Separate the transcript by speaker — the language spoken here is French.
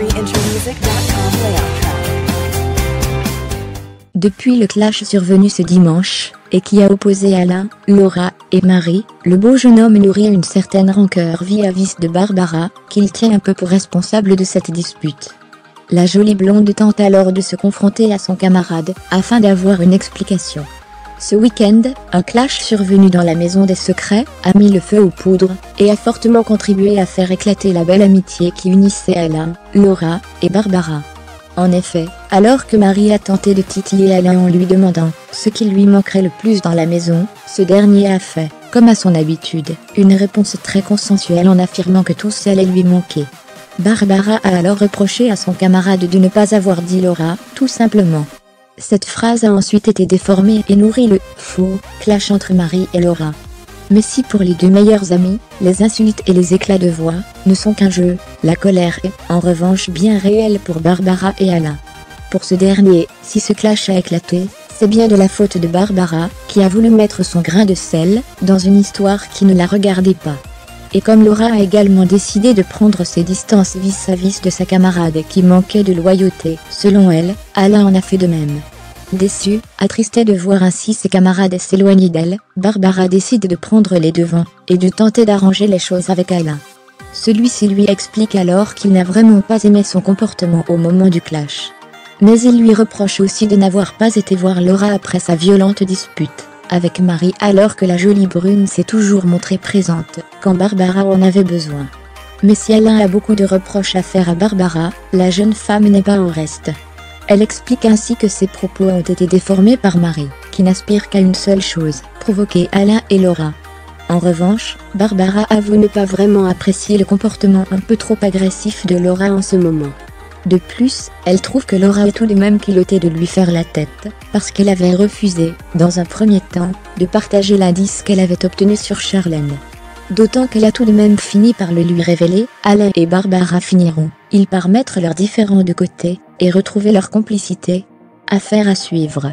Speaker 1: countryintermusic.com layout track.
Speaker 2: Depuis le clash survenu ce dimanche, et qui a opposé Alain, Laura et Marie, le beau jeune homme nourrit une certaine rancœur vis-à-vis de Barbara, qu'il tient un peu pour responsable de cette dispute. La jolie blonde tente alors de se confronter à son camarade, afin d'avoir une explication. Ce week-end, un clash survenu dans la maison des secrets a mis le feu aux poudres, et a fortement contribué à faire éclater la belle amitié qui unissait Alain, Laura et Barbara. En effet, alors que Marie a tenté de titiller Alain en lui demandant ce qui lui manquerait le plus dans la maison, ce dernier a fait, comme à son habitude, une réponse très consensuelle en affirmant que tout allait lui manquer. Barbara a alors reproché à son camarade de ne pas avoir dit Laura, tout simplement. Cette phrase a ensuite été déformée et nourrit le « faux » clash entre Marie et Laura. Mais si pour les deux meilleurs amis, les insultes et les éclats de voix ne sont qu'un jeu, la colère est, en revanche, bien réelle pour Barbara et Alain. Pour ce dernier, si ce clash a éclaté, c'est bien de la faute de Barbara, qui a voulu mettre son grain de sel dans une histoire qui ne la regardait pas. Et comme Laura a également décidé de prendre ses distances vis-à-vis de sa camarade qui manquait de loyauté, selon elle, Alain en a fait de même. Déçue, attristée de voir ainsi ses camarades s'éloigner d'elle, Barbara décide de prendre les devants, et de tenter d'arranger les choses avec Alain. Celui-ci lui explique alors qu'il n'a vraiment pas aimé son comportement au moment du clash. Mais il lui reproche aussi de n'avoir pas été voir Laura après sa violente dispute avec Marie alors que la jolie brune s'est toujours montrée présente, quand Barbara en avait besoin. Mais si Alain a beaucoup de reproches à faire à Barbara, la jeune femme n'est pas en reste. Elle explique ainsi que ses propos ont été déformés par Marie, qui n'aspire qu'à une seule chose, provoquer Alain et Laura. En revanche, Barbara avoue ne pas vraiment apprécier le comportement un peu trop agressif de Laura en ce moment. De plus, elle trouve que Laura est tout de même culottée de lui faire la tête, parce qu'elle avait refusé, dans un premier temps, de partager l'indice qu'elle avait obtenu sur Charlène. D'autant qu'elle a tout de même fini par le lui révéler, Alain et Barbara finiront-ils par mettre leurs différends de côté, et retrouver leur complicité? Affaire à suivre.